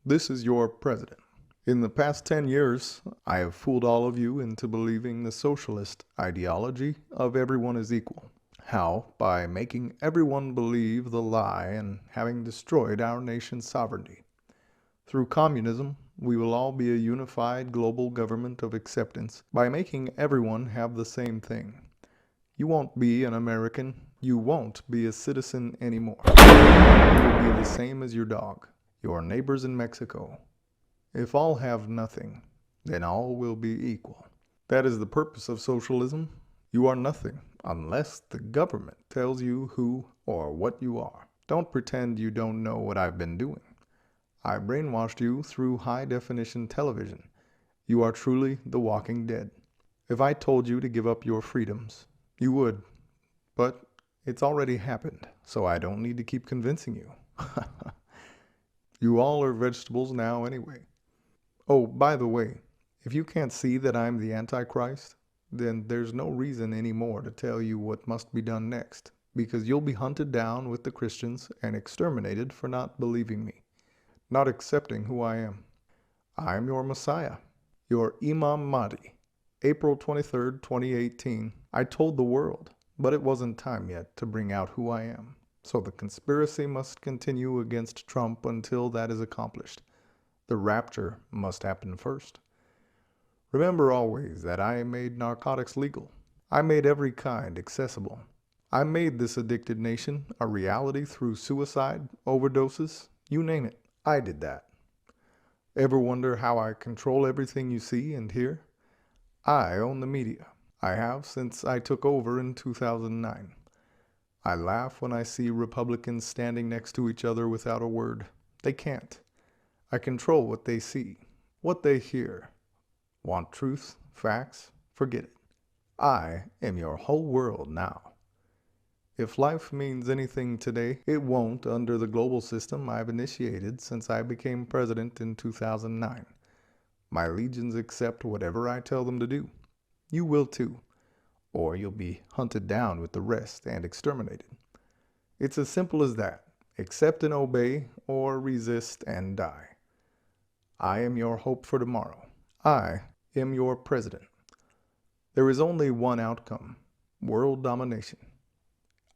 This is your president. In the past 10 years, I have fooled all of you into believing the socialist ideology of everyone is equal. How? By making everyone believe the lie and having destroyed our nation's sovereignty. Through communism, we will all be a unified global government of acceptance by making everyone have the same thing. You won't be an American. You won't be a citizen anymore. You will be the same as your dog, your neighbors in Mexico. If all have nothing, then all will be equal. That is the purpose of socialism. You are nothing unless the government tells you who or what you are. Don't pretend you don't know what I've been doing. I brainwashed you through high-definition television. You are truly the walking dead. If I told you to give up your freedoms, you would. But it's already happened, so I don't need to keep convincing you. You all are vegetables now anyway. Oh, by the way, if you can't see that I'm the Antichrist, then there's no reason anymore to tell you what must be done next, because you'll be hunted down with the Christians and exterminated for not believing me, not accepting who I am. I'm your Messiah, your Imam Mahdi. April 23rd, 2018, I told the world, but it wasn't time yet to bring out who I am. So the conspiracy must continue against Trump until that is accomplished. The rapture must happen first. Remember always that I made narcotics legal. I made every kind accessible. I made this addicted nation a reality through suicide, overdoses, you name it. I did that. Ever wonder how I control everything you see and hear? I own the media. I have since I took over in 2009. I laugh when I see Republicans standing next to each other without a word. They can't. I control what they see, what they hear. Want truth, facts? Forget it. I am your whole world now. If life means anything today, it won't under the global system I've initiated since I became president in 2009. My legions accept whatever I tell them to do. You will too, or you'll be hunted down with the rest and exterminated. It's as simple as that. Accept and obey, or resist and die. I am your hope for tomorrow. I am your president. There is only one outcome: world domination.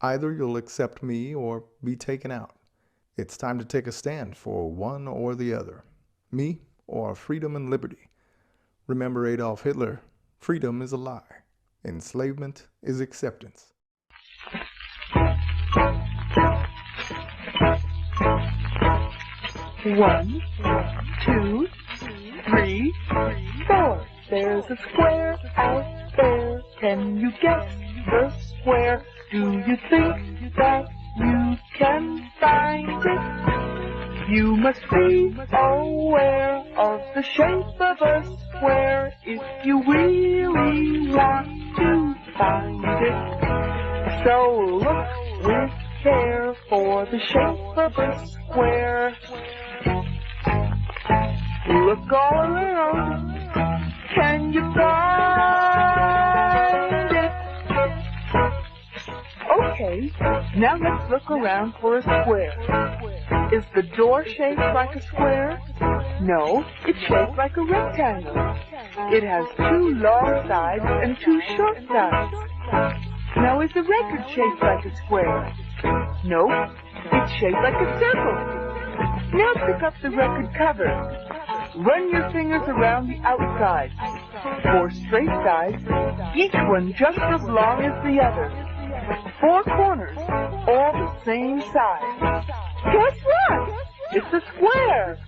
Either you'll accept me or be taken out. It's time to take a stand for one or the other. Me or freedom and liberty. Remember Adolf Hitler, freedom is a lie. Enslavement is acceptance. One, two, three, four. There's a square out there. Can you guess the square? Do you think that you can find it? You must be aware of the shape of a square if you really want to find it. So look with care for the shape of a square. Look all around. Can you find it? Okay, now let's look around for a square. Is the door shaped like a square? No, it's shaped like a rectangle. It has two long sides and two short sides. Now is the record shaped like a square? No, it's shaped like a circle. Now pick up the record cover. Run your fingers around the outside. Four straight sides, each one just as long as the other. Four corners, all the same size. Guess what? It's a square.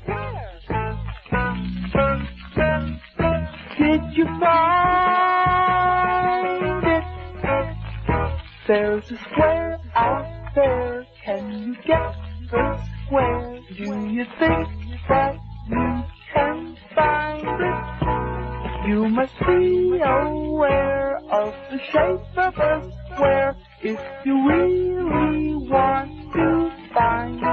Did you find it? There's a square out there. Can you guess the square? Do you think that you can find it? You must be aware of the shape of a square if you really want to find it.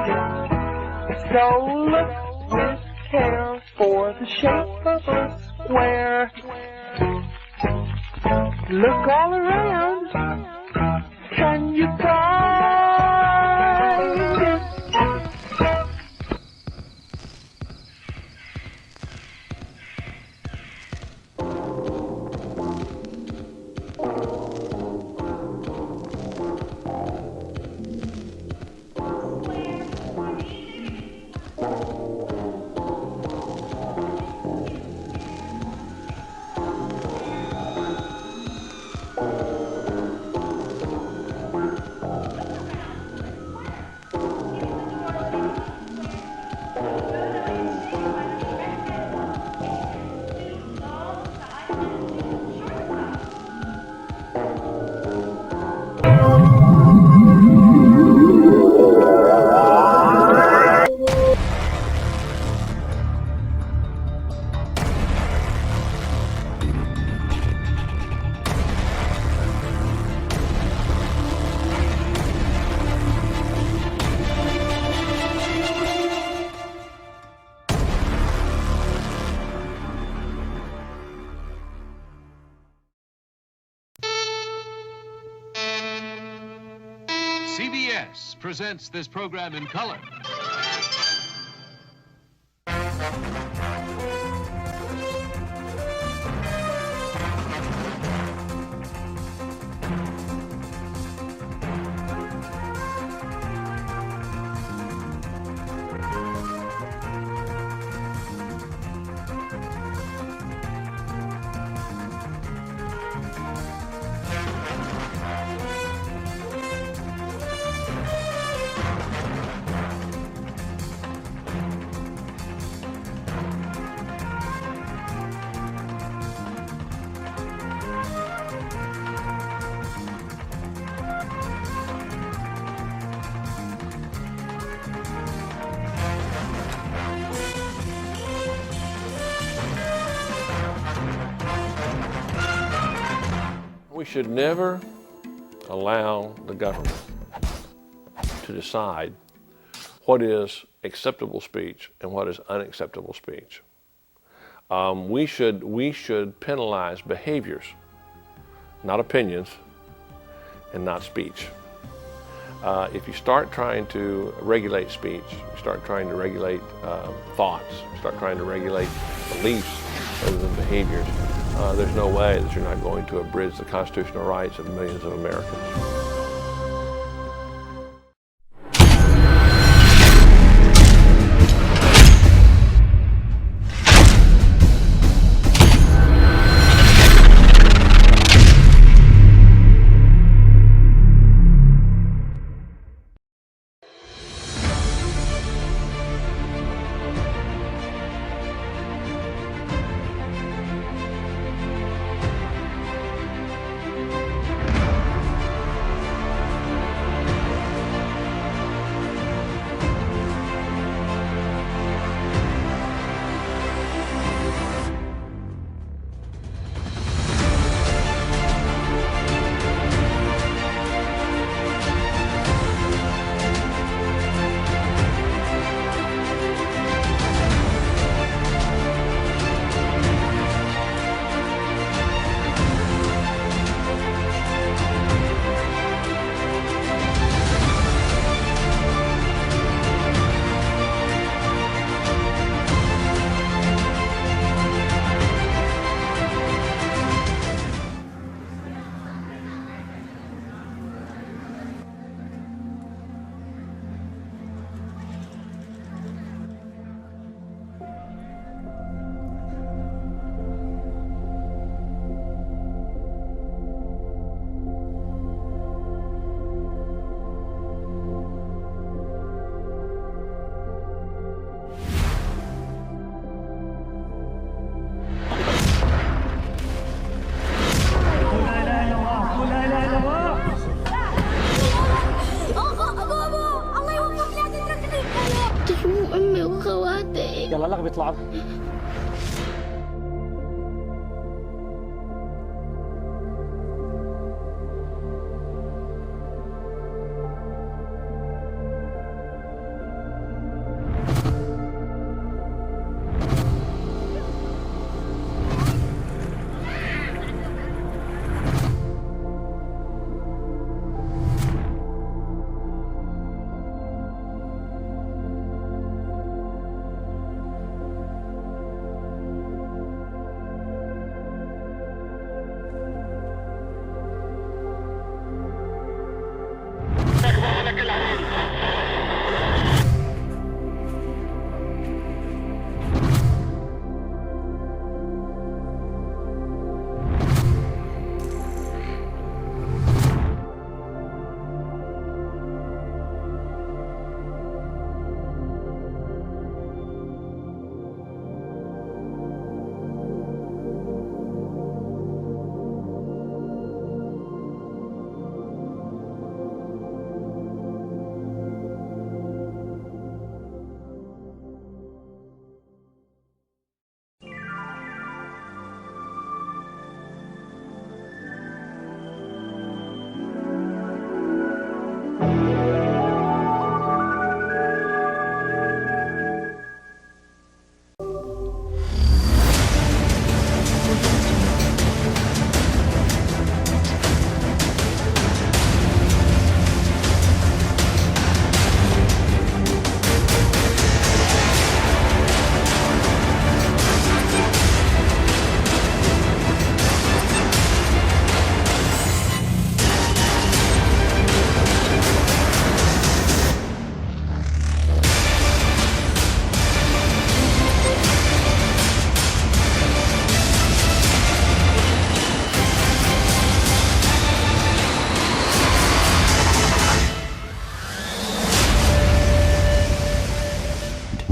So look with care for the shape of a square. Look all around. Can you find it? CBS presents this program in color. We should never allow the government to decide what is acceptable speech and what is unacceptable speech. We should penalize behaviors, not opinions, and not speech. If you start trying to regulate speech, you start trying to regulate thoughts, start trying to regulate beliefs rather than behaviors, there's no way that you're not going to abridge the constitutional rights of millions of Americans. يلا لغ بيطلع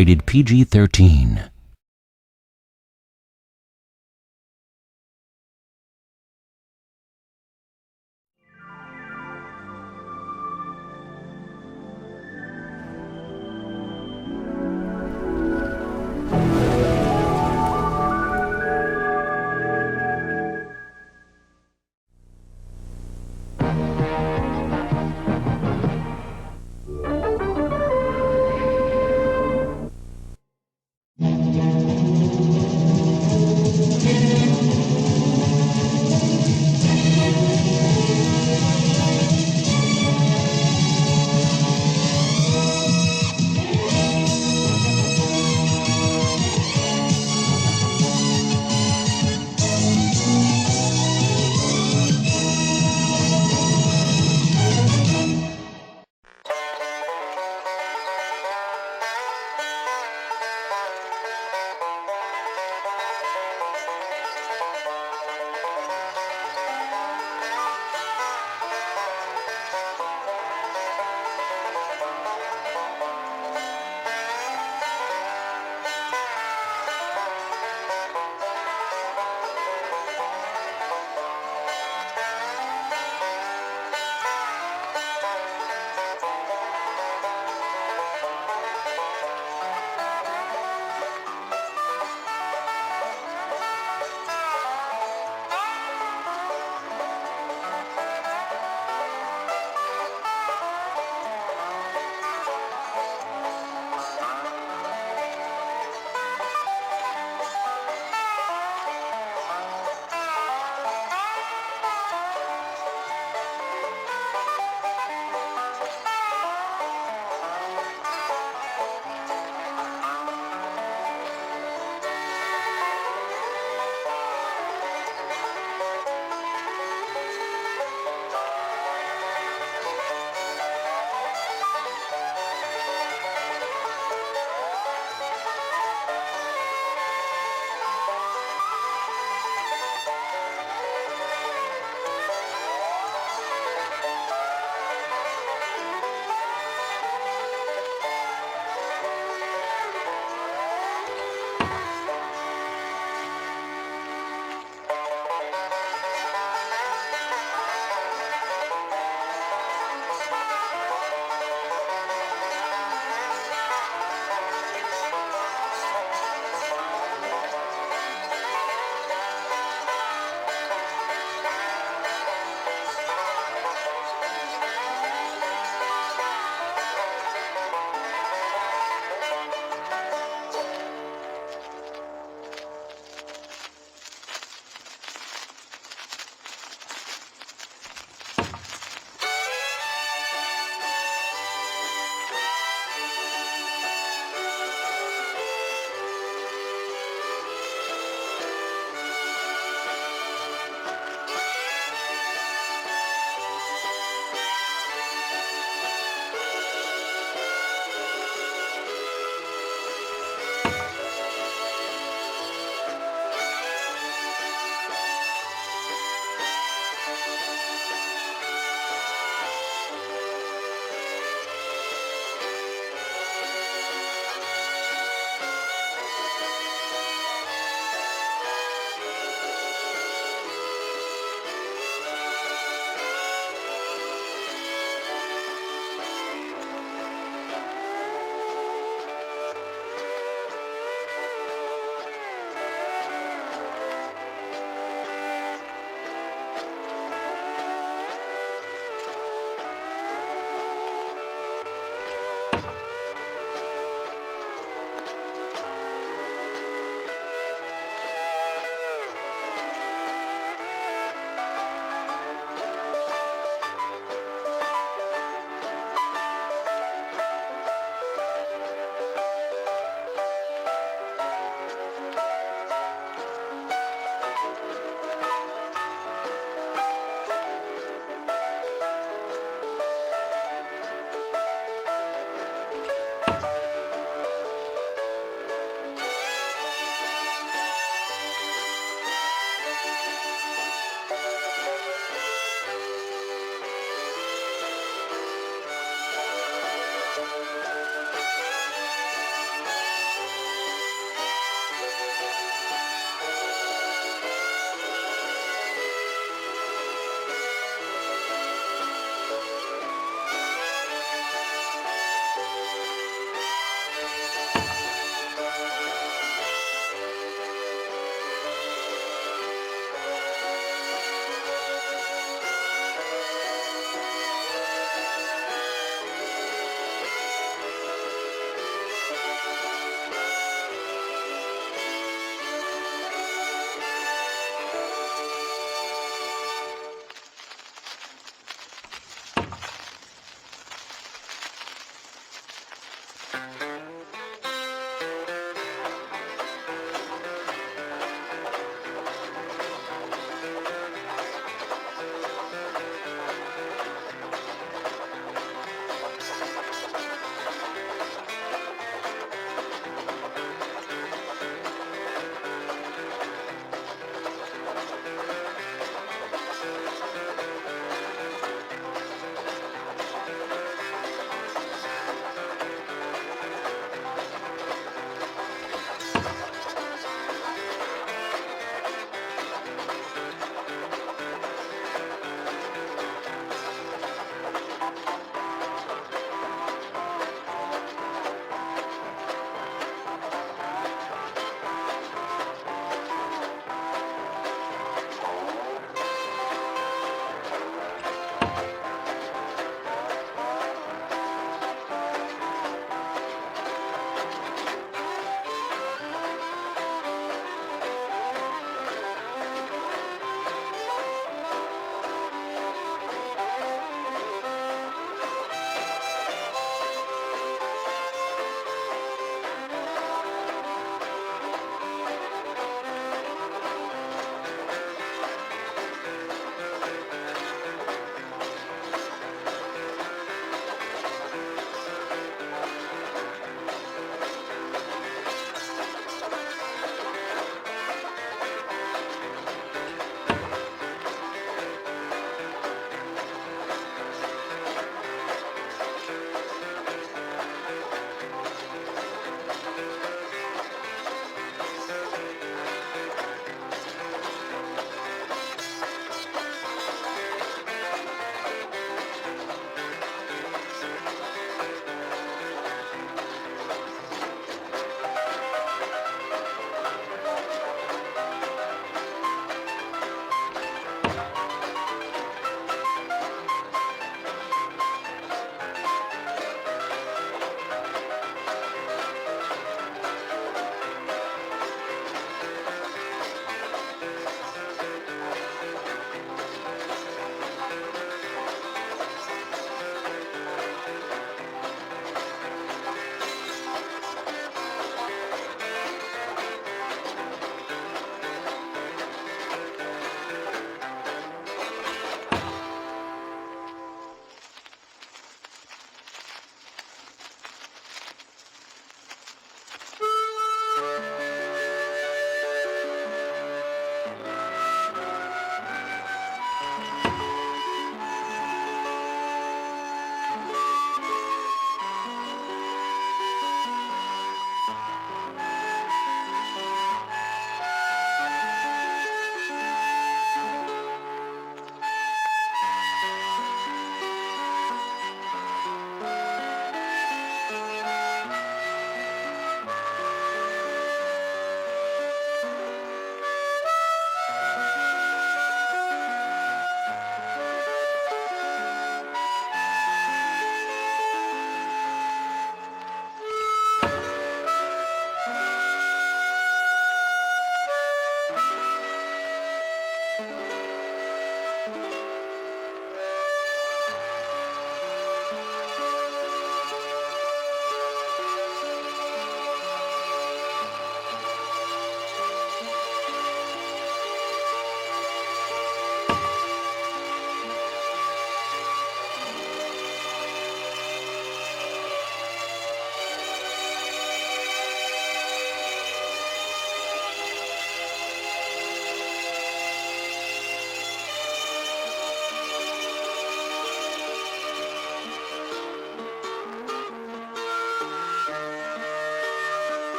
rated PG-13.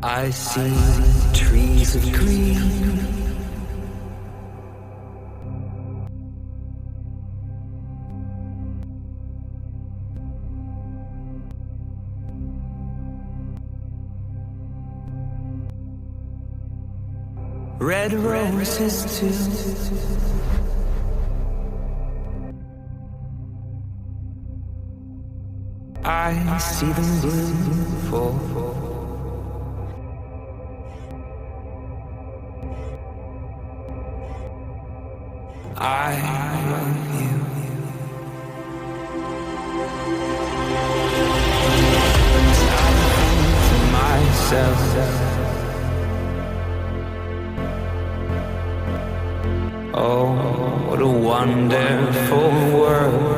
I see trees of green, red roses too. I see them bloom for I love you. I think to myself, oh, what a wonderful world.